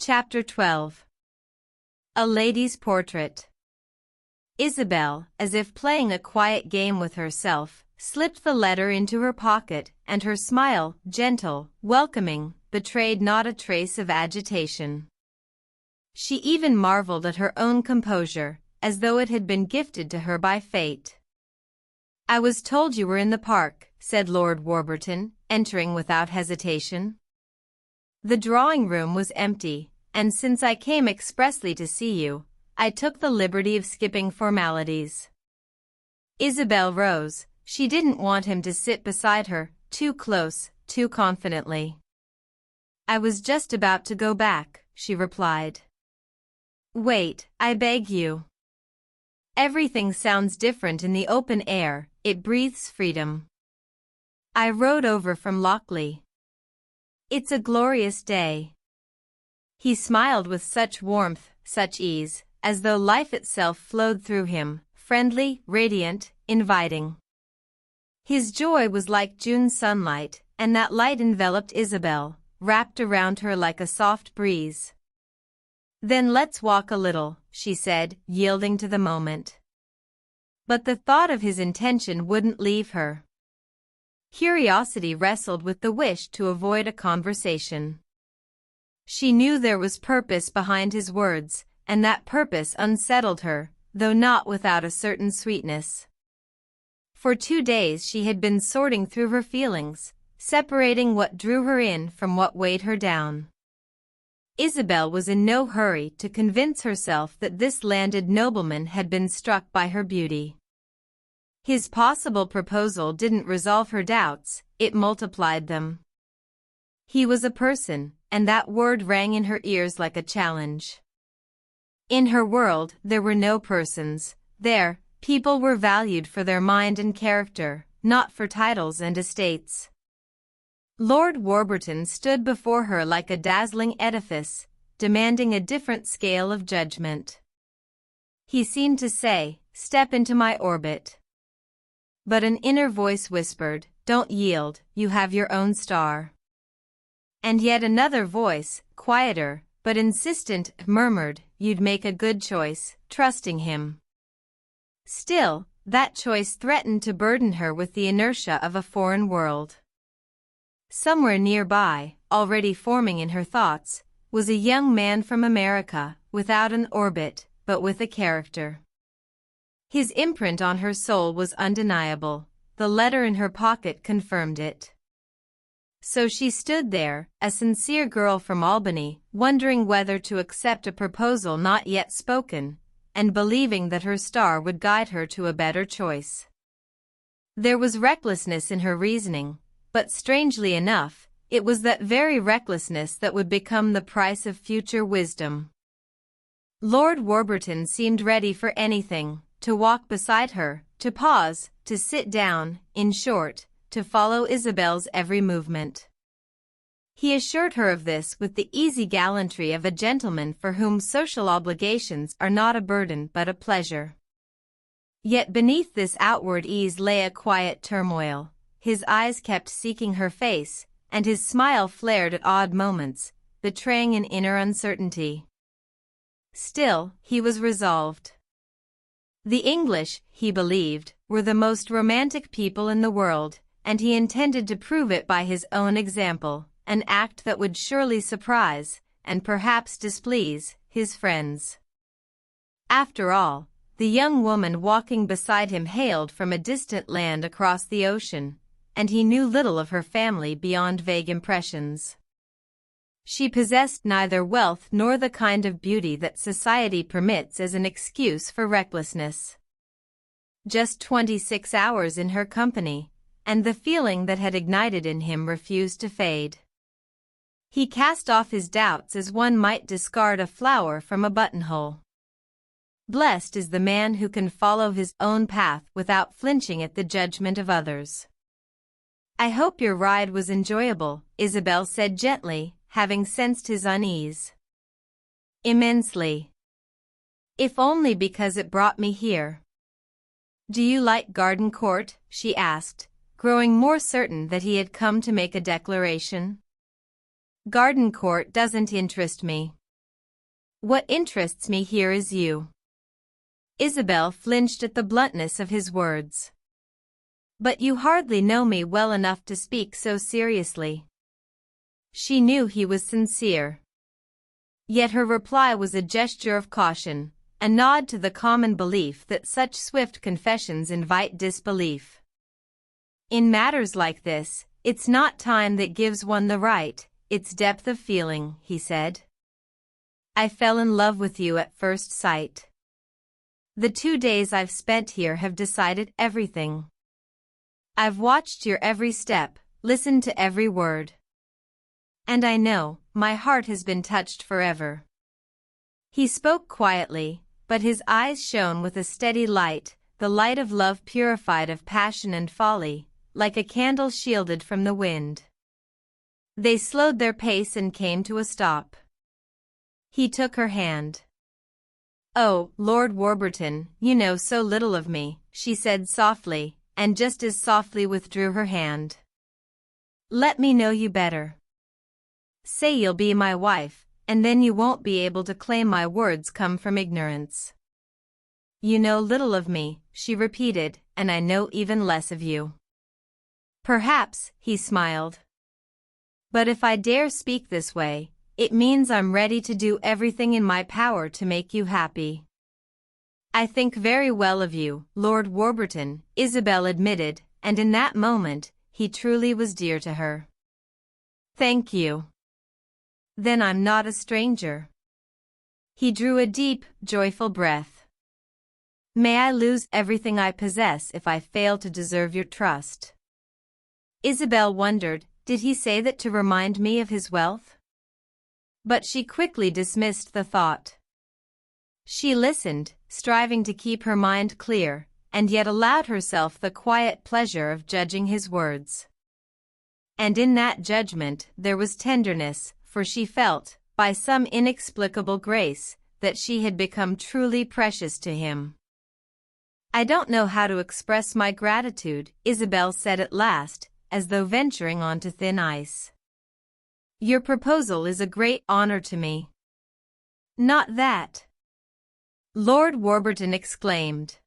Chapter 12. A Lady's Portrait. Isabel, as if playing a quiet game with herself, slipped the letter into her pocket, and her smile, gentle, welcoming, betrayed not a trace of agitation. She even marveled at her own composure, as though it had been gifted to her by fate. "I was told you were in the park," said Lord Warburton, entering without hesitation. "The drawing-room was empty, and since I came expressly to see you, I took the liberty of skipping formalities." Isabel rose. She didn't want him to sit beside her, too close, too confidently. "I was just about to go back," she replied. "Wait, I beg you. Everything sounds different in the open air, it breathes freedom. I rode over from Lochley. It's a glorious day." He smiled with such warmth, such ease, as though life itself flowed through him, friendly, radiant, inviting. His joy was like June sunlight, and that light enveloped Isabel, wrapped around her like a soft breeze. "Then let's walk a little," she said, yielding to the moment. But the thought of his intention wouldn't leave her. Curiosity wrestled with the wish to avoid a conversation. She knew there was purpose behind his words, and that purpose unsettled her, though not without a certain sweetness. For 2 days she had been sorting through her feelings, separating what drew her in from what weighed her down. Isabel was in no hurry to convince herself that this landed nobleman had been struck by her beauty. His possible proposal didn't resolve her doubts, it multiplied them. He was a person, and that word rang in her ears like a challenge. In her world, there were no persons. There, people were valued for their mind and character, not for titles and estates. Lord Warburton stood before her like a dazzling edifice, demanding a different scale of judgment. He seemed to say, "Step into my orbit." But an inner voice whispered, "Don't yield, you have your own star." And yet another voice, quieter, but insistent, murmured, "You'd make a good choice, trusting him." Still, that choice threatened to burden her with the inertia of a foreign world. Somewhere nearby, already forming in her thoughts, was a young man from America, without an orbit, but with a character. His imprint on her soul was undeniable. The letter in her pocket confirmed it. So she stood there, a sincere girl from Albany, wondering whether to accept a proposal not yet spoken, and believing that her star would guide her to a better choice. There was recklessness in her reasoning, but strangely enough, it was that very recklessness that would become the price of future wisdom. Lord Warburton seemed ready for anything, to walk beside her, to pause, to sit down, in short, to follow Isabel's every movement. He assured her of this with the easy gallantry of a gentleman for whom social obligations are not a burden but a pleasure. Yet beneath this outward ease lay a quiet turmoil. His eyes kept seeking her face, and his smile flared at odd moments, betraying an inner uncertainty. Still, he was resolved. The English, he believed, were the most romantic people in the world, and he intended to prove it by his own example, an act that would surely surprise, and perhaps displease, his friends. After all, the young woman walking beside him hailed from a distant land across the ocean, and he knew little of her family beyond vague impressions. She possessed neither wealth nor the kind of beauty that society permits as an excuse for recklessness. Just 26 hours in her company, and the feeling that had ignited in him refused to fade. He cast off his doubts as one might discard a flower from a buttonhole. Blessed is the man who can follow his own path without flinching at the judgment of others. "I hope your ride was enjoyable," Isabel said gently, having sensed his unease. "Immensely. If only because it brought me here." "Do you like Garden Court?" she asked, growing more certain that he had come to make a declaration. "Garden Court doesn't interest me. What interests me here is you. Isabel flinched at the bluntness of his words. But you hardly know me well enough to speak so seriously. She knew he was sincere. Yet her reply was a gesture of caution, a nod to the common belief that such swift confessions invite disbelief. In matters like this, it's not time that gives one the right, it's depth of feeling, he said. I fell in love with you at first sight. The 2 days I've spent here have decided everything. I've watched your every step, listened to every word. And I know, my heart has been touched forever. He spoke quietly, but his eyes shone with a steady light, the light of love purified of passion and folly, like a candle shielded from the wind. They slowed their pace and came to a stop. He took her hand. Oh, Lord Warburton, you know so little of me, she said softly, and just as softly withdrew her hand. Let me know you better. Say you'll be my wife, and then you won't be able to claim my words come from ignorance. You know little of me, she repeated, and I know even less of you. Perhaps, he smiled. But if I dare speak this way, it means I'm ready to do everything in my power to make you happy. I think very well of you, Lord Warburton, Isabel admitted, and in that moment, he truly was dear to her. Thank you. Then I'm not a stranger. He drew a deep, joyful breath. May I lose everything I possess if I fail to deserve your trust. Isabel wondered, did he say that to remind me of his wealth? But she quickly dismissed the thought. She listened, striving to keep her mind clear, and yet allowed herself the quiet pleasure of judging his words. And in that judgment there was tenderness, for she felt, by some inexplicable grace, that she had become truly precious to him. I don't know how to express my gratitude, Isabel said at last, as though venturing onto thin ice. Your proposal is a great honor to me. Not that. Lord Warburton exclaimed.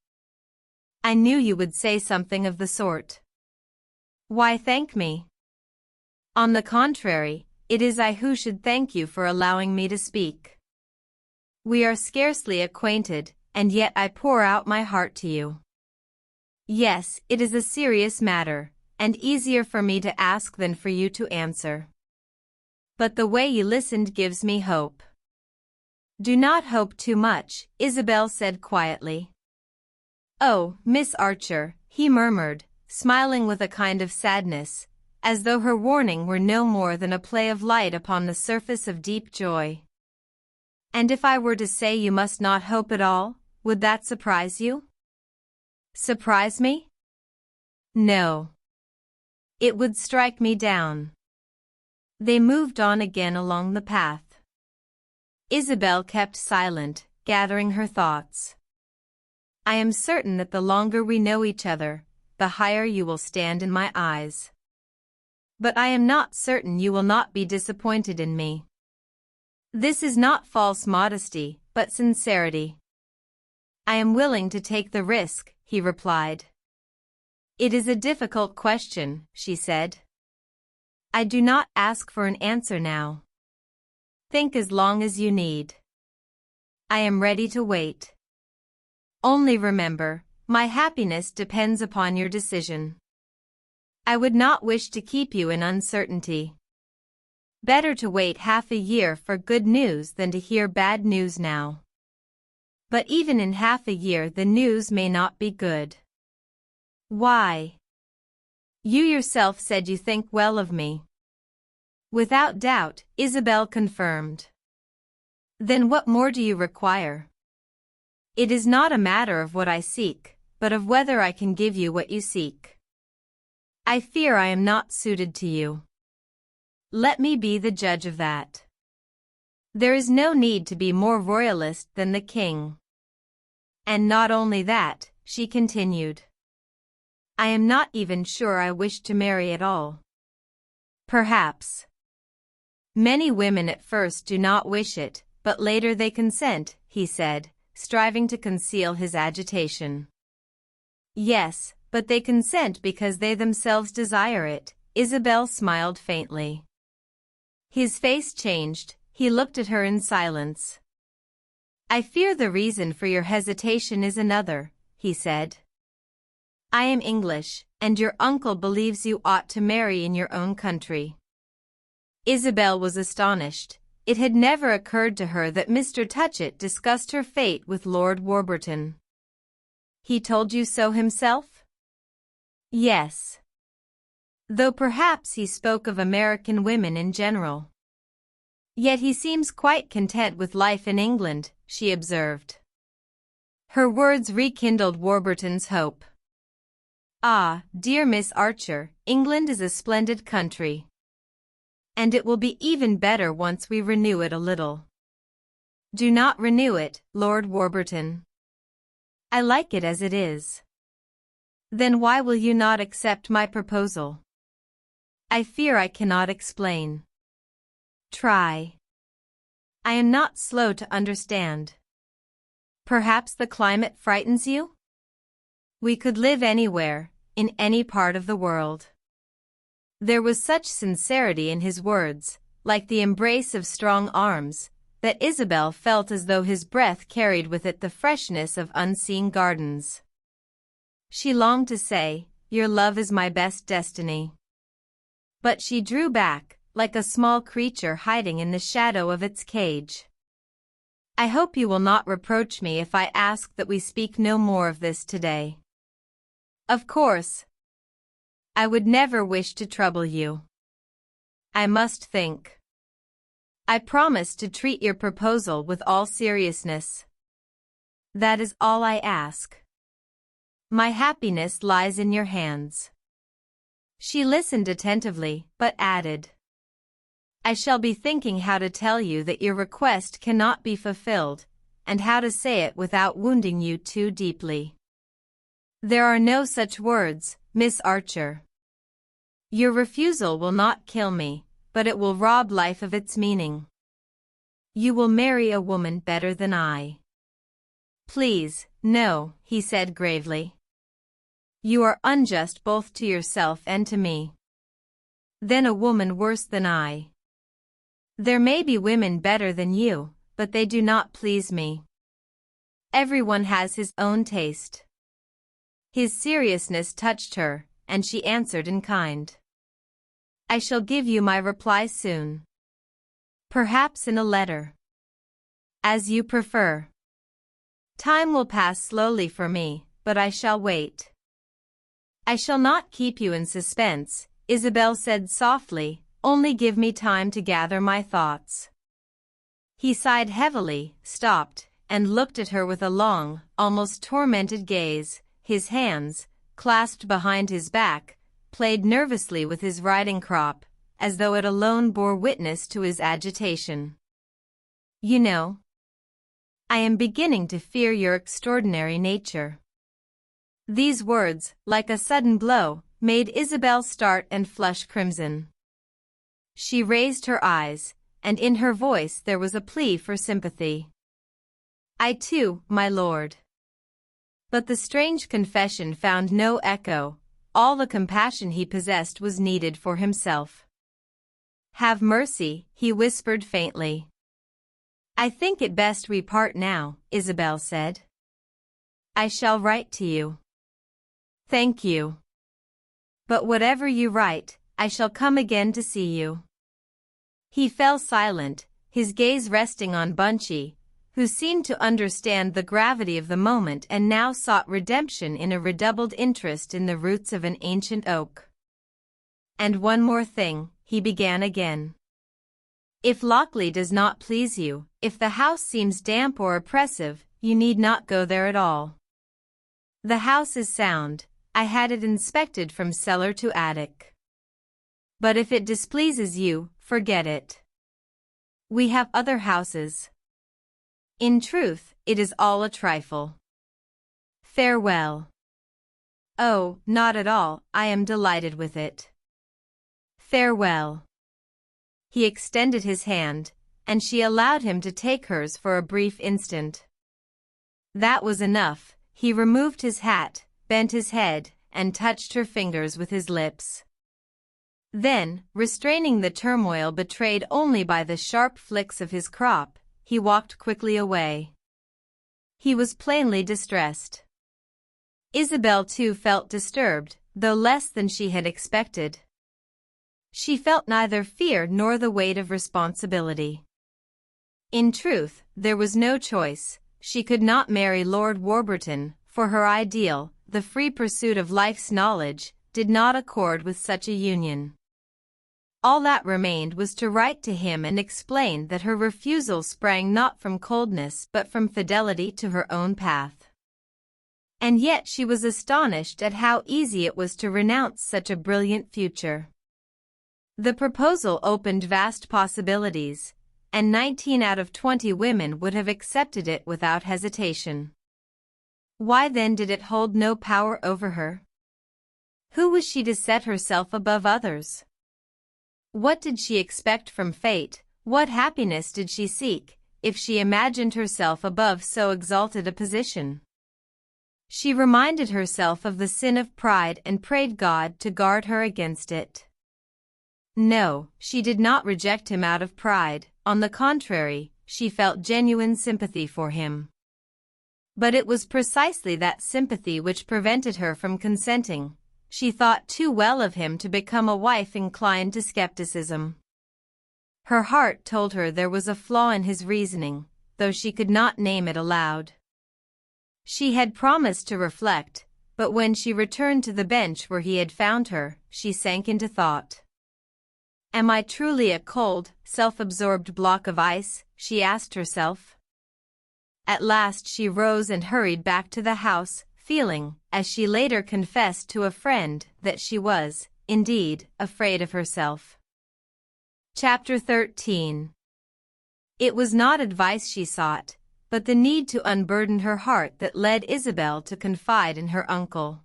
I knew you would say something of the sort. Why thank me? On the contrary, it is I who should thank you for allowing me to speak. We are scarcely acquainted, and yet I pour out my heart to you. Yes, it is a serious matter, and easier for me to ask than for you to answer. But the way you listened gives me hope. Do not hope too much, Isabel said quietly. Oh, Miss Archer, he murmured, smiling with a kind of sadness, as though her warning were no more than a play of light upon the surface of deep joy. And if I were to say you must not hope at all, would that surprise you? Surprise me? No. It would strike me down. They moved on again along the path. Isabel kept silent, gathering her thoughts. I am certain that the longer we know each other, the higher you will stand in my eyes. But I am not certain you will not be disappointed in me. This is not false modesty, but sincerity. I am willing to take the risk, he replied. It is a difficult question, she said. I do not ask for an answer now. Think as long as you need. I am ready to wait. Only remember, my happiness depends upon your decision. I would not wish to keep you in uncertainty. Better to wait half a year for good news than to hear bad news now. But even in half a year the news may not be good. Why? You yourself said you think well of me. Without doubt, Isabel confirmed. Then what more do you require? It is not a matter of what I seek, but of whether I can give you what you seek. I fear I am not suited to you. Let me be the judge of that. There is no need to be more royalist than the king. And not only that, she continued. I am not even sure I wish to marry at all. Perhaps. Many women at first do not wish it, but later they consent, he said, striving to conceal his agitation. Yes, but they consent because they themselves desire it, Isabel smiled faintly. His face changed, he looked at her in silence. I fear the reason for your hesitation is another, he said. I am English, and your uncle believes you ought to marry in your own country. Isabel was astonished. It had never occurred to her that Mr. Touchett discussed her fate with Lord Warburton. He told you so himself? Yes. Though perhaps he spoke of American women in general. Yet he seems quite content with life in England, she observed. Her words rekindled Warburton's hope. Ah, dear Miss Archer, England is a splendid country. And it will be even better once we renew it a little. Do not renew it, Lord Warburton. I like it as it is. Then why will you not accept my proposal? I fear I cannot explain. Try. I am not slow to understand. Perhaps the climate frightens you? We could live anywhere, in any part of the world. There was such sincerity in his words, like the embrace of strong arms, that Isabel felt as though his breath carried with it the freshness of unseen gardens. She longed to say, "Your love is my best destiny." But she drew back, like a small creature hiding in the shadow of its cage. I hope you will not reproach me if I ask that we speak no more of this today. Of course. I would never wish to trouble you. I must think. I promise to treat your proposal with all seriousness. That is all I ask. My happiness lies in your hands. She listened attentively, but added, I shall be thinking how to tell you that your request cannot be fulfilled, and how to say it without wounding you too deeply. There are no such words, Miss Archer. Your refusal will not kill me, but it will rob life of its meaning. You will marry a woman better than I. Please, no, he said gravely. You are unjust both to yourself and to me. Then a woman worse than I. There may be women better than you, but they do not please me. Everyone has his own taste. His seriousness touched her, and she answered in kind. I shall give you my reply soon. Perhaps in a letter. As you prefer. Time will pass slowly for me, but I shall wait. I shall not keep you in suspense, Isabel said softly, only give me time to gather my thoughts. He sighed heavily, stopped, and looked at her with a long, almost tormented gaze. His hands, clasped behind his back, played nervously with his riding crop, as though it alone bore witness to his agitation. You know, I am beginning to fear your extraordinary nature. These words, like a sudden blow, made Isabel start and flush crimson. She raised her eyes, and in her voice there was a plea for sympathy. I too, my lord. But the strange confession found no echo. All the compassion he possessed was needed for himself. Have mercy, he whispered faintly. I think it best we part now, Isabel said. I shall write to you. Thank you. But whatever you write, I shall come again to see you. He fell silent, his gaze resting on Bunchy, who seemed to understand the gravity of the moment and now sought redemption in a redoubled interest in the roots of an ancient oak. And one more thing, he began again. If Lockleigh does not please you, if the house seems damp or oppressive, you need not go there at all. The house is sound. I had it inspected from cellar to attic. But if it displeases you, forget it. We have other houses. In truth, it is all a trifle. Farewell. Oh, not at all, I am delighted with it. Farewell. He extended his hand, and she allowed him to take hers for a brief instant. That was enough. He removed his hat, bent his head, and touched her fingers with his lips. Then, restraining the turmoil betrayed only by the sharp flicks of his crop, he walked quickly away. He was plainly distressed. Isabel too felt disturbed, though less than she had expected. She felt neither fear nor the weight of responsibility. In truth, there was no choice. She could not marry Lord Warburton, for her ideal, the free pursuit of life's knowledge, did not accord with such a union. All that remained was to write to him and explain that her refusal sprang not from coldness but from fidelity to her own path. And yet she was astonished at how easy it was to renounce such a brilliant future. The proposal opened vast possibilities, and 19 out of 20 women would have accepted it without hesitation. Why then did it hold no power over her? Who was she to set herself above others? What did she expect from fate? What happiness did she seek, if she imagined herself above so exalted a position? She reminded herself of the sin of pride and prayed God to guard her against it. No, she did not reject him out of pride. On the contrary, she felt genuine sympathy for him. But it was precisely that sympathy which prevented her from consenting. She thought too well of him to become a wife inclined to skepticism. Her heart told her there was a flaw in his reasoning, though she could not name it aloud. She had promised to reflect, but when she returned to the bench where he had found her, she sank into thought. Am I truly a cold, self-absorbed block of ice? She asked herself. At last she rose and hurried back to the house, feeling, as she later confessed to a friend, that she was, indeed, afraid of herself. Chapter 13. It was not advice she sought, but the need to unburden her heart that led Isabel to confide in her uncle.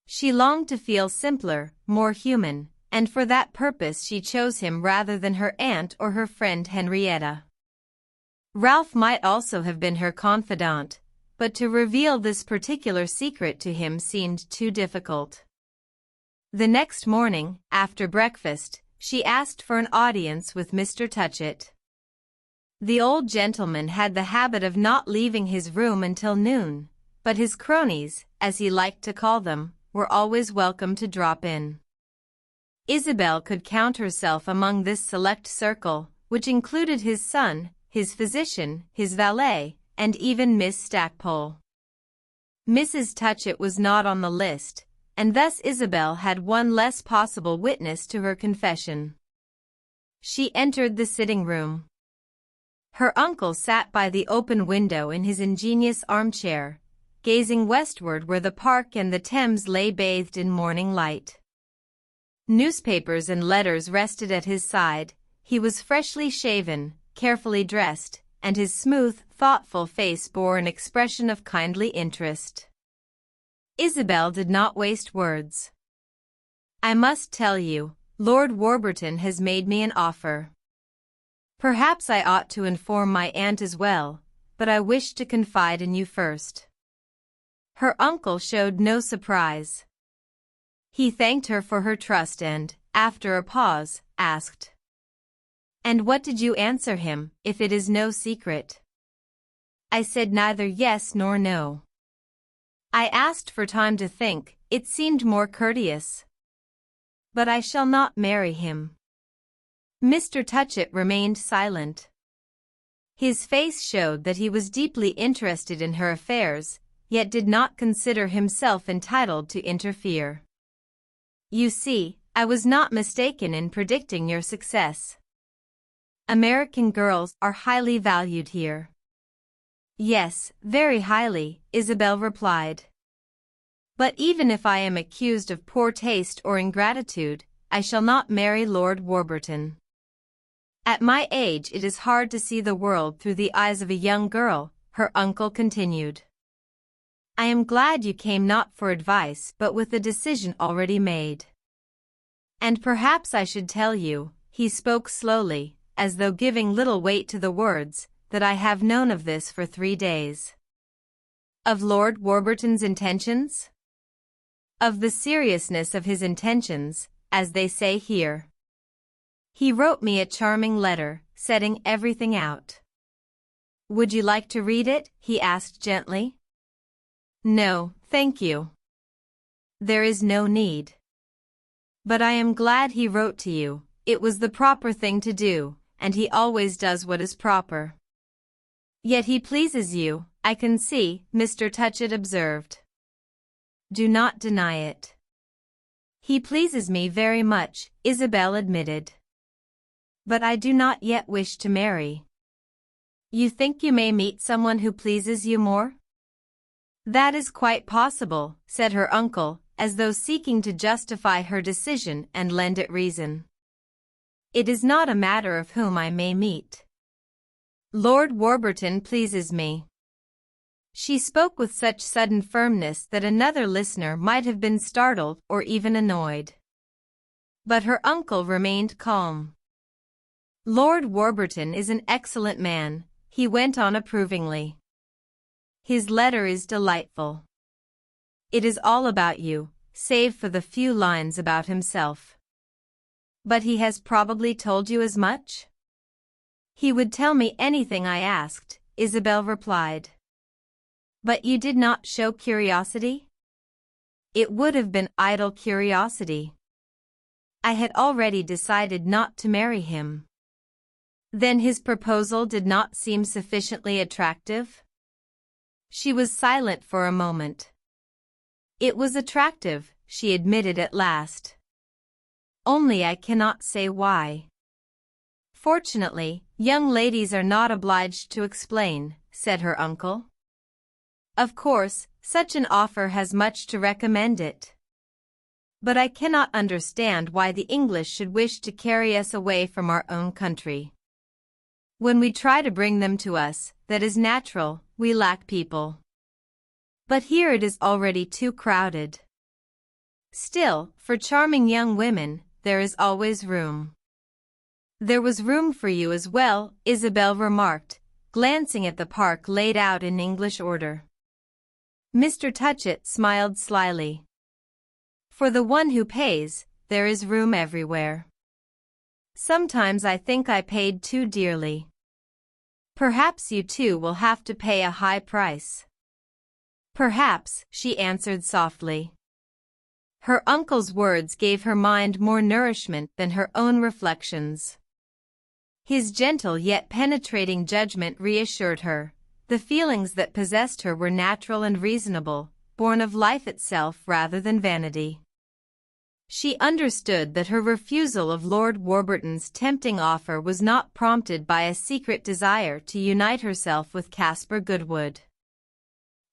She longed to feel simpler, more human, and for that purpose she chose him rather than her aunt or her friend Henrietta. Ralph might also have been her confidant, but to reveal this particular secret to him seemed too difficult. The next morning, after breakfast, she asked for an audience with Mr. Touchett. The old gentleman had the habit of not leaving his room until noon, but his cronies, as he liked to call them, were always welcome to drop in. Isabel could count herself among this select circle, which included his son, his physician, his valet, and even Miss Stackpole. Mrs. Touchett was not on the list, and thus Isabel had one less possible witness to her confession. She entered the sitting room. Her uncle sat by the open window in his ingenious armchair, gazing westward where the park and the Thames lay bathed in morning light. Newspapers and letters rested at his side. He was freshly shaven, carefully dressed, and his smooth, thoughtful face bore an expression of kindly interest. Isabel did not waste words. I must tell you, Lord Warburton has made me an offer. Perhaps I ought to inform my aunt as well, but I wish to confide in you first. Her uncle showed no surprise. He thanked her for her trust and, after a pause, asked, "And what did you answer him, if it is no secret?" I said neither yes nor no. I asked for time to think, it seemed more courteous. But I shall not marry him. Mr. Touchett remained silent. His face showed that he was deeply interested in her affairs, yet did not consider himself entitled to interfere. You see, I was not mistaken in predicting your success. American girls are highly valued here. Yes, very highly, Isabel replied. But even if I am accused of poor taste or ingratitude, I shall not marry Lord Warburton. At my age it is hard to see the world through the eyes of a young girl, her uncle continued. I am glad you came not for advice but with the decision already made. And perhaps I should tell you, he spoke slowly, as though giving little weight to the words, "that I have known of this for 3 days." Of Lord Warburton's intentions? Of the seriousness of his intentions, as they say here. He wrote me a charming letter, setting everything out. "Would you like to read it?" he asked gently. "No, thank you. There is no need. But I am glad he wrote to you. It was the proper thing to do, and he always does what is proper." "Yet he pleases you, I can see," Mr. Touchett observed. "Do not deny it." "He pleases me very much," Isabel admitted. "But I do not yet wish to marry." "You think you may meet someone who pleases you more?" "That is quite possible," said her uncle, as though seeking to justify her decision and lend it reason. "It is not a matter of whom I may meet. Lord Warburton pleases me." She spoke with such sudden firmness that another listener might have been startled or even annoyed. But her uncle remained calm. "Lord Warburton is an excellent man," he went on approvingly. "His letter is delightful. It is all about you, save for the few lines about himself." "But he has probably told you as much?" "He would tell me anything I asked," Isabel replied. "But you did not show curiosity?" "It would have been idle curiosity. I had already decided not to marry him." "Then his proposal did not seem sufficiently attractive?" She was silent for a moment. "It was attractive," she admitted at last. "Only I cannot say why." "Fortunately, young ladies are not obliged to explain," said her uncle. "Of course, such an offer has much to recommend it. But I cannot understand why the English should wish to carry us away from our own country. When we try to bring them to us, that is natural, we lack people. But here it is already too crowded. Still, for charming young women, there is always room." "There was room for you as well," Isabel remarked, glancing at the park laid out in English order. Mr. Touchett smiled slyly. "For the one who pays, there is room everywhere. Sometimes I think I paid too dearly. Perhaps you too will have to pay a high price." "Perhaps," she answered softly. Her uncle's words gave her mind more nourishment than her own reflections. His gentle yet penetrating judgment reassured her. The feelings that possessed her were natural and reasonable, born of life itself rather than vanity. She understood that her refusal of Lord Warburton's tempting offer was not prompted by a secret desire to unite herself with Caspar Goodwood.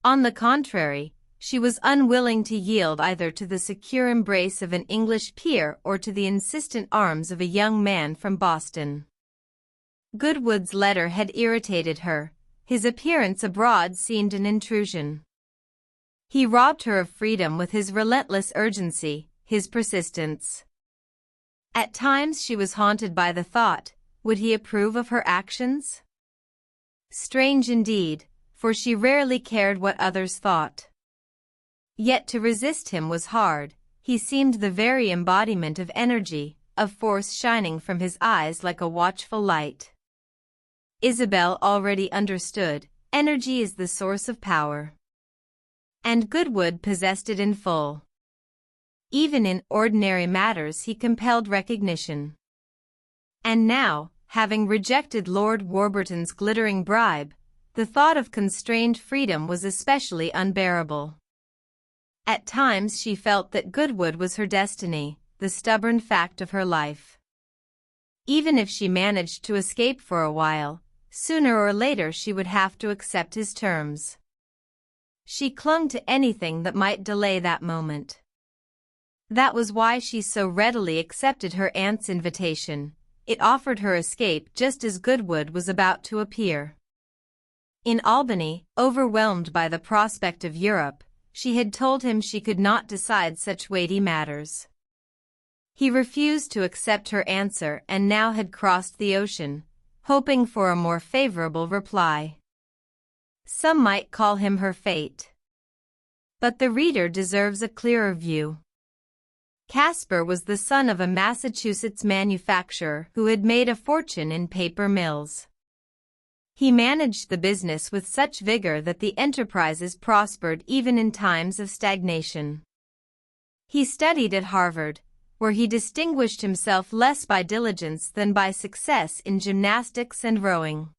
On the contrary, she was unwilling to yield either to the secure embrace of an English peer or to the insistent arms of a young man from Boston. Goodwood's letter had irritated her. His appearance abroad seemed an intrusion. He robbed her of freedom with his relentless urgency, his persistence. At times she was haunted by the thought, would he approve of her actions? Strange indeed, for she rarely cared what others thought. Yet to resist him was hard. He seemed the very embodiment of energy, of force shining from his eyes like a watchful light. Isabel already understood, energy is the source of power. And Goodwood possessed it in full. Even in ordinary matters he compelled recognition. And now, having rejected Lord Warburton's glittering bribe, the thought of constrained freedom was especially unbearable. At times she felt that Goodwood was her destiny, the stubborn fact of her life. Even if she managed to escape for a while, sooner or later she would have to accept his terms. She clung to anything that might delay that moment. That was why she so readily accepted her aunt's invitation. It offered her escape just as Goodwood was about to appear. In Albany, overwhelmed by the prospect of Europe, she had told him she could not decide such weighty matters. He refused to accept her answer and now had crossed the ocean, hoping for a more favorable reply. Some might call him her fate. But the reader deserves a clearer view. Caspar was the son of a Massachusetts manufacturer who had made a fortune in paper mills. He managed the business with such vigor that the enterprises prospered even in times of stagnation. He studied at Harvard, where he distinguished himself less by diligence than by success in gymnastics and rowing.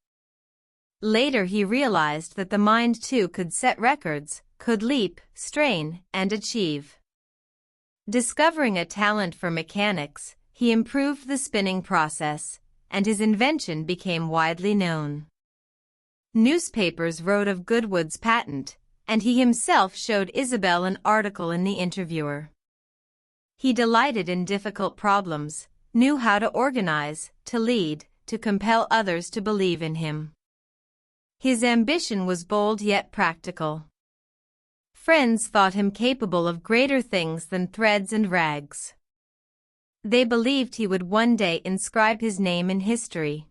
Later he realized that the mind too could set records, could leap, strain, and achieve. Discovering a talent for mechanics, he improved the spinning process, and his invention became widely known. Newspapers wrote of Goodwood's patent, and he himself showed Isabel an article in the Interviewer. He delighted in difficult problems, knew how to organize, to lead, to compel others to believe in him. His ambition was bold yet practical. Friends thought him capable of greater things than threads and rags. They believed he would one day inscribe his name in history.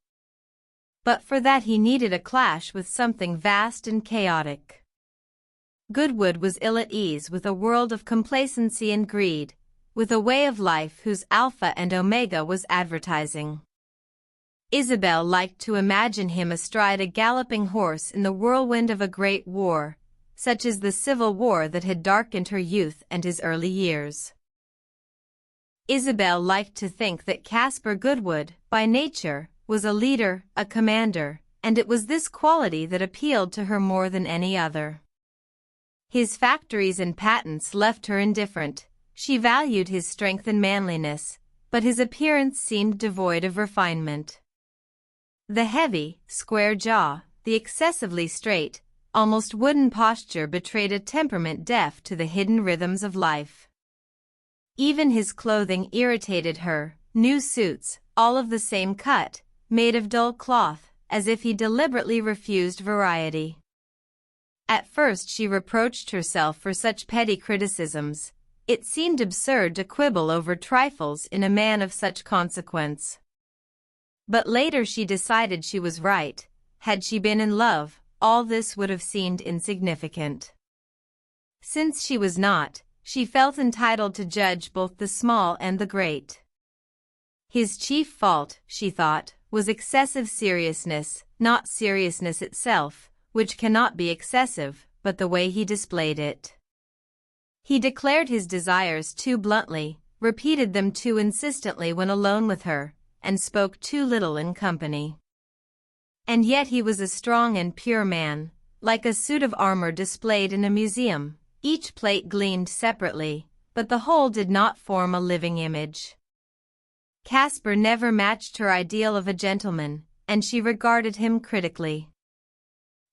But for that he needed a clash with something vast and chaotic. Goodwood was ill at ease with a world of complacency and greed, with a way of life whose alpha and omega was advertising. Isabel liked to imagine him astride a galloping horse in the whirlwind of a great war, such as the Civil War that had darkened her youth and his early years. Isabel liked to think that Caspar Goodwood, by nature, was a leader, a commander, and it was this quality that appealed to her more than any other. His factories and patents left her indifferent. She valued his strength and manliness, but his appearance seemed devoid of refinement. The heavy, square jaw, the excessively straight, almost wooden posture betrayed a temperament deaf to the hidden rhythms of life. Even his clothing irritated her, new suits, all of the same cut, made of dull cloth, as if he deliberately refused variety. At first she reproached herself for such petty criticisms. It seemed absurd to quibble over trifles in a man of such consequence. But later she decided she was right. Had she been in love, all this would have seemed insignificant. Since she was not, she felt entitled to judge both the small and the great. His chief fault, she thought, was excessive seriousness, not seriousness itself, which cannot be excessive, but the way he displayed it. He declared his desires too bluntly, repeated them too insistently when alone with her, and spoke too little in company. And yet he was a strong and pure man, like a suit of armor displayed in a museum. Each plate gleamed separately, but the whole did not form a living image. Caspar never matched her ideal of a gentleman, and she regarded him critically.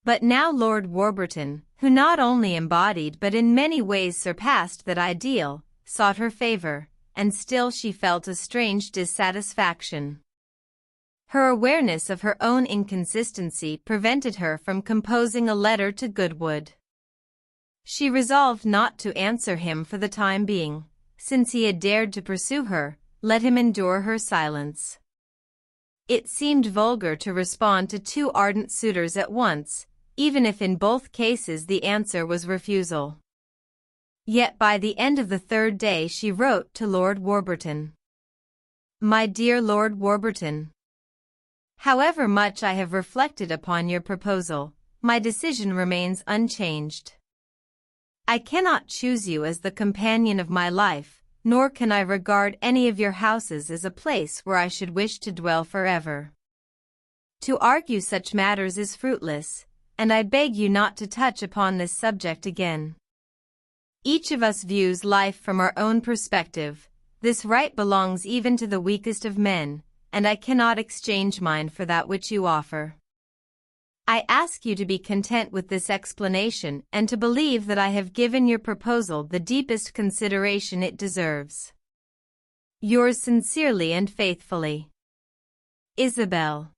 But now Lord Warburton, who not only embodied but in many ways surpassed that ideal, sought her favor, and still she felt a strange dissatisfaction. Her awareness of her own inconsistency prevented her from composing a letter to Goodwood. She resolved not to answer him for the time being. Since he had dared to pursue her, let him endure her silence. It seemed vulgar to respond to two ardent suitors at once, even if in both cases the answer was refusal. Yet by the end of the third day she wrote to Lord Warburton. My dear Lord Warburton, however much I have reflected upon your proposal, my decision remains unchanged. I cannot choose you as the companion of my life, nor can I regard any of your houses as a place where I should wish to dwell forever. To argue such matters is fruitless, and I beg you not to touch upon this subject again. Each of us views life from our own perspective. This right belongs even to the weakest of men, and I cannot exchange mine for that which you offer. I ask you to be content with this explanation and to believe that I have given your proposal the deepest consideration it deserves. Yours sincerely and faithfully, Isabel.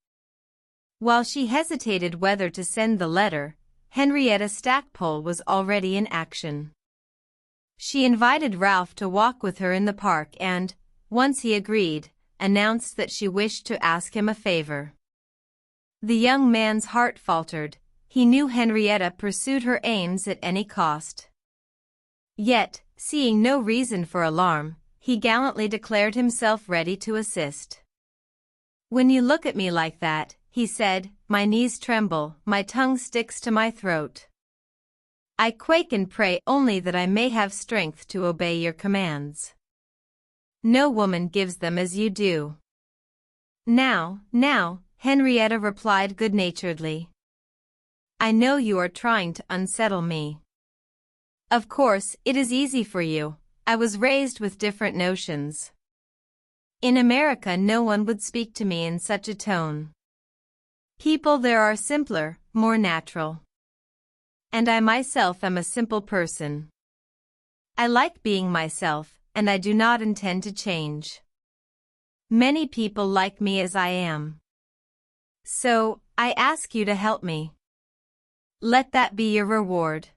While she hesitated whether to send the letter, Henrietta Stackpole was already in action. She invited Ralph to walk with her in the park and, once he agreed, announced that she wished to ask him a favor. The young man's heart faltered. He knew Henrietta pursued her aims at any cost. Yet, seeing no reason for alarm, he gallantly declared himself ready to assist. "When you look at me like that," he said, "my knees tremble, my tongue sticks to my throat. I quake and pray only that I may have strength to obey your commands. No woman gives them as you do." Now, Henrietta replied good-naturedly. "I know you are trying to unsettle me. Of course, it is easy for you. I was raised with different notions. In America no one would speak to me in such a tone. People there are simpler, more natural. And I myself am a simple person. I like being myself, and I do not intend to change. Many people like me as I am. So, I ask you to help me. Let that be your reward.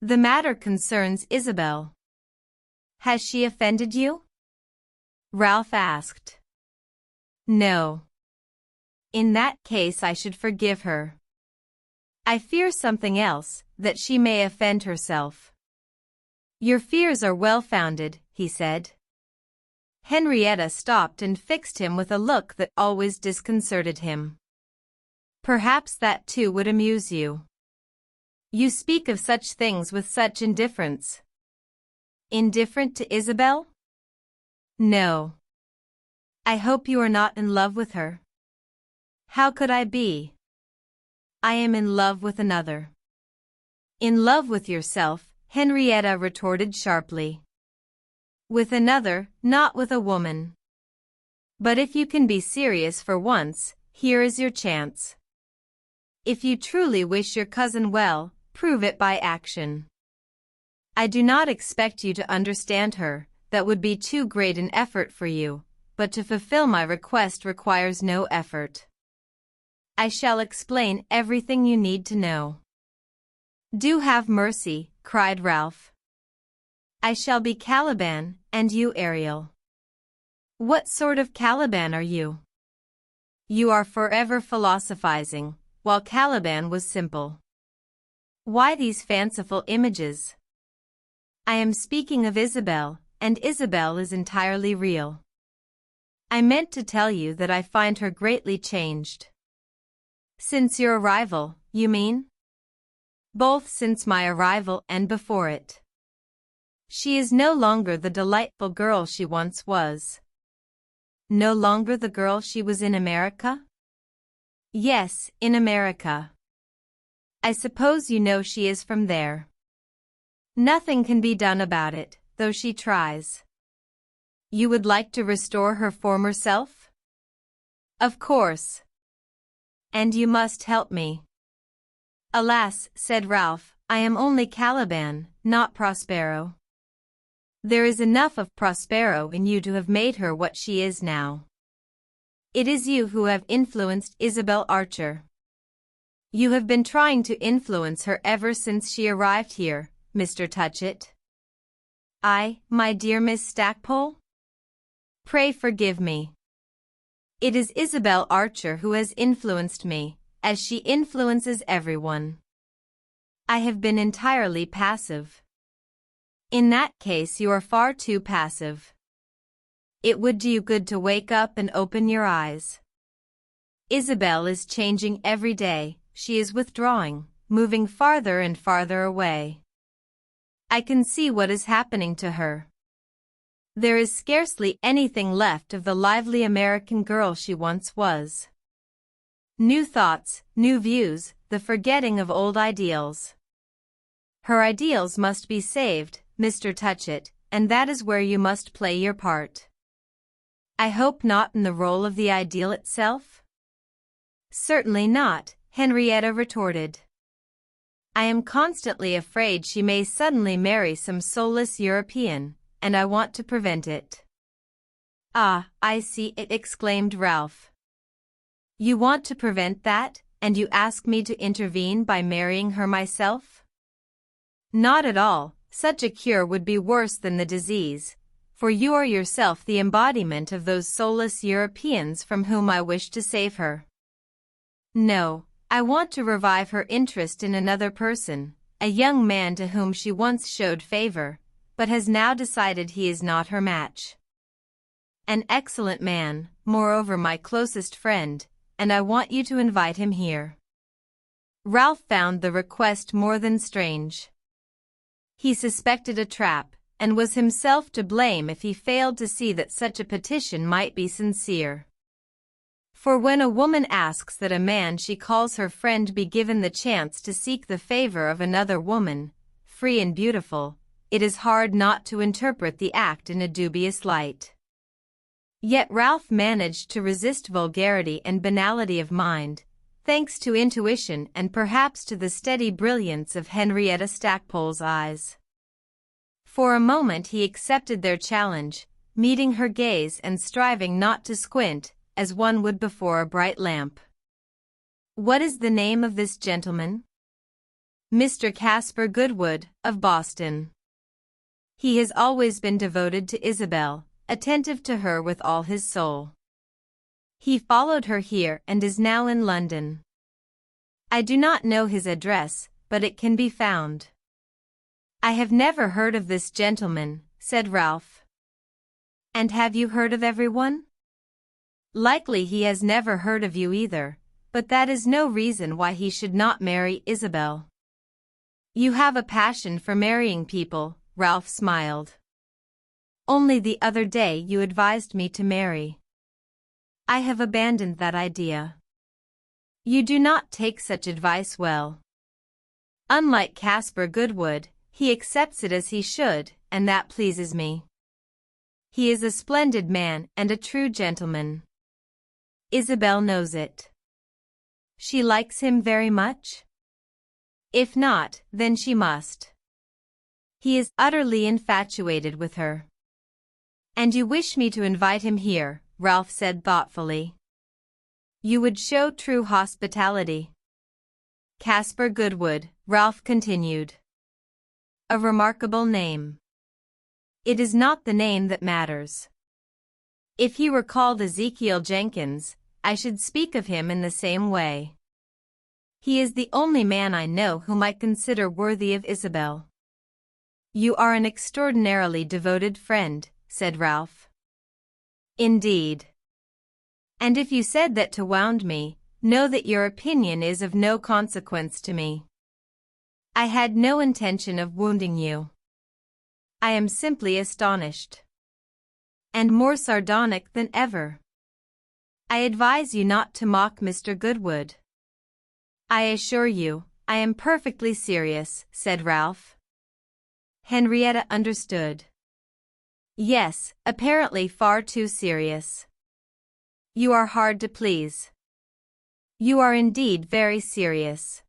The matter concerns Isabel." "Has she offended you?" Ralph asked. "No. In that case I should forgive her. I fear something else, that she may offend herself." "Your fears are well-founded," he said. Henrietta stopped and fixed him with a look that always disconcerted him. "Perhaps that too would amuse you. You speak of such things with such indifference." "Indifferent to Isabel?" "No. I hope you are not in love with her." "How could I be? I am in love with another." "In love with yourself," Henrietta retorted sharply. "With another, not with a woman. But if you can be serious for once, here is your chance. If you truly wish your cousin well, prove it by action. I do not expect you to understand her, that would be too great an effort for you, but to fulfill my request requires no effort. I shall explain everything you need to know." "Do have mercy," cried Ralph. "I shall be Caliban, and you Ariel." "What sort of Caliban are you?" "You are forever philosophizing, while Caliban was simple." "Why these fanciful images?" "I am speaking of Isabel, and Isabel is entirely real. I meant to tell you that I find her greatly changed." "Since your arrival, you mean?" "Both since my arrival and before it. She is no longer the delightful girl she once was." "No longer the girl she was in America?" "Yes, in America. I suppose you know she is from there. Nothing can be done about it, though she tries." "You would like to restore her former self?" "Of course. And you must help me." "Alas," said Ralph, "I am only Caliban, not Prospero." "There is enough of Prospero in you to have made her what she is now. It is you who have influenced Isabel Archer. You have been trying to influence her ever since she arrived here, Mr. Touchett." "I, my dear Miss Stackpole? Pray forgive me. It is Isabel Archer who has influenced me, as she influences everyone. I have been entirely passive." "In that case you are far too passive. It would do you good to wake up and open your eyes. Isabel is changing every day, she is withdrawing, moving farther and farther away. I can see what is happening to her. There is scarcely anything left of the lively American girl she once was. New thoughts, new views, the forgetting of old ideals. Her ideals must be saved, Mr. Touchett, and that is where you must play your part." "I hope not in the role of the ideal itself?" "Certainly not," Henrietta retorted. "I am constantly afraid she may suddenly marry some soulless European, and I want to prevent it." "Ah, I see it," exclaimed Ralph. "You want to prevent that, and you ask me to intervene by marrying her myself?" "Not at all, such a cure would be worse than the disease. for you are yourself the embodiment of those soulless Europeans from whom I wish to save her. No, I want to revive her interest in another person, a young man to whom she once showed favor, but has now decided he is not her match. An excellent man, moreover my closest friend, and I want you to invite him here. Ralph found the request more than strange. He suspected a trap, and was himself to blame if he failed to see that such a petition might be sincere. For when a woman asks that a man she calls her friend be given the chance to seek the favor of another woman, free and beautiful, it is hard not to interpret the act in a dubious light. Yet Ralph managed to resist vulgarity and banality of mind, thanks to intuition and perhaps to the steady brilliance of Henrietta Stackpole's eyes. For a moment he accepted their challenge, meeting her gaze and striving not to squint, as one would before a bright lamp. What is the name of this gentleman? Mr. Caspar Goodwood, of Boston. He has always been devoted to Isabel, attentive to her with all his soul. He followed her here and is now in London. I do not know his address, but it can be found. I have never heard of this gentleman, said Ralph. And have you heard of everyone? Likely he has never heard of you either, but that is no reason why he should not marry Isabel. You have a passion for marrying people, Ralph smiled. Only the other day you advised me to marry. I have abandoned that idea. You do not take such advice well. Unlike Caspar Goodwood, he accepts it as he should, and that pleases me. He is a splendid man and a true gentleman. Isabel knows it. She likes him very much? If not, then she must. He is utterly infatuated with her. And you wish me to invite him here, Ralph said thoughtfully. You would show true hospitality. Caspar Goodwood, Ralph continued. A remarkable name. It is not the name that matters. If he were called Ezekiel Jenkins, I should speak of him in the same way. He is the only man I know whom I consider worthy of Isabel. You are an extraordinarily devoted friend, said Ralph. Indeed. And if you said that to wound me, know that your opinion is of no consequence to me. I had no intention of wounding you. I am simply astonished. And more sardonic than ever. I advise you not to mock Mr. Goodwood. I assure you, I am perfectly serious, said Ralph. Henrietta understood. Yes, apparently far too serious. You are hard to please. You are indeed very serious.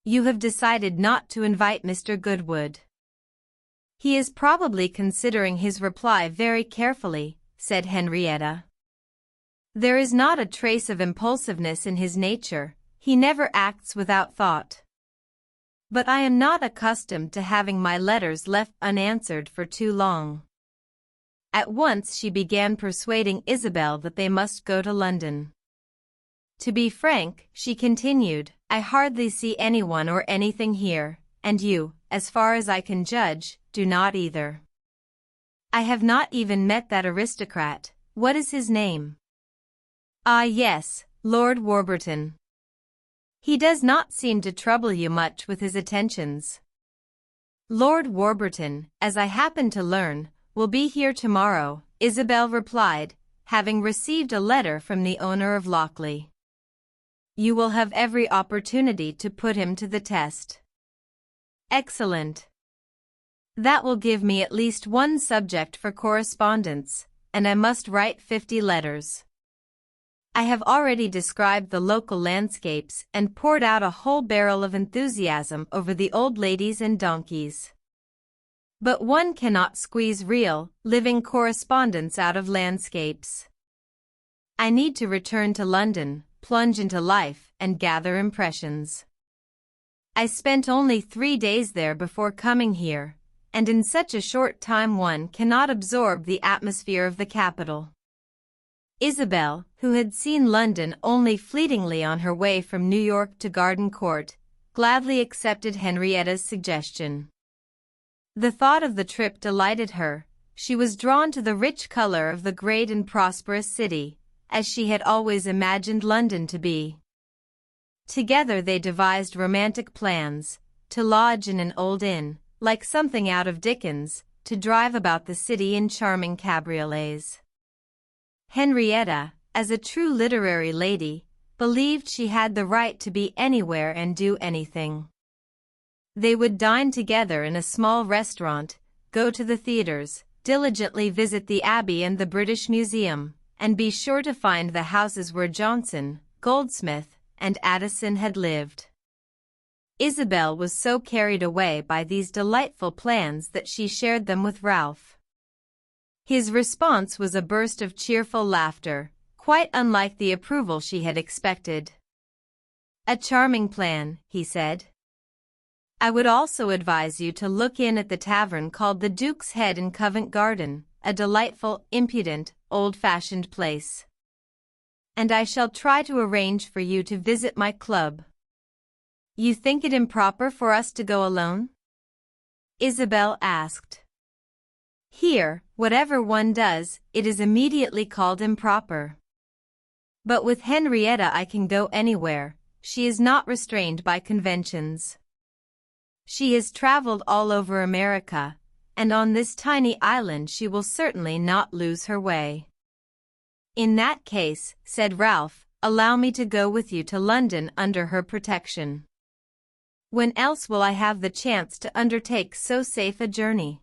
You have decided not to invite Mr. Goodwood. He is probably considering his reply very carefully, said Henrietta. There is not a trace of impulsiveness in his nature, he never acts without thought. But I am not accustomed to having my letters left unanswered for too long. At once she began persuading Isabel that they must go to London. To be frank, she continued, I hardly see anyone or anything here, and you, as far as I can judge, do not either. I have not even met that aristocrat. What is his name? Ah yes, Lord Warburton. He does not seem to trouble you much with his attentions. Lord Warburton, as I happen to learn, will be here tomorrow, Isabel replied, having received a letter from the owner of Lochley. You will have every opportunity to put him to the test. Excellent. That will give me at least one subject for correspondence, and I must write 50 letters. I have already described the local landscapes and poured out a whole barrel of enthusiasm over the old ladies and donkeys. But one cannot squeeze real, living correspondence out of landscapes. I need to return to London, plunge into life, and gather impressions. I spent only 3 days there before coming here, and in such a short time one cannot absorb the atmosphere of the capital. Isabel, who had seen London only fleetingly on her way from New York to Garden Court, gladly accepted Henrietta's suggestion. The thought of the trip delighted her. She was drawn to the rich color of the great and prosperous city, as she had always imagined London to be. Together they devised romantic plans, to lodge in an old inn, like something out of Dickens, to drive about the city in charming cabriolets. Henrietta, as a true literary lady, believed she had the right to be anywhere and do anything. They would dine together in a small restaurant, go to the theaters, diligently visit the Abbey and the British Museum, and be sure to find the houses where Johnson, Goldsmith, and Addison had lived. Isabel was so carried away by these delightful plans that she shared them with Ralph. His response was a burst of cheerful laughter, quite unlike the approval she had expected. "A charming plan," he said. "I would also advise you to look in at the tavern called the Duke's Head in Covent Garden, a delightful, impudent, old-fashioned place. And I shall try to arrange for you to visit my club." "You think it improper for us to go alone?" Isabel asked. "Here, whatever one does, it is immediately called improper. But with Henrietta I can go anywhere. She is not restrained by conventions. She has traveled all over America, and on this tiny island she will certainly not lose her way." "In that case," said Ralph, "allow me to go with you to London under her protection. When else will I have the chance to undertake so safe a journey?"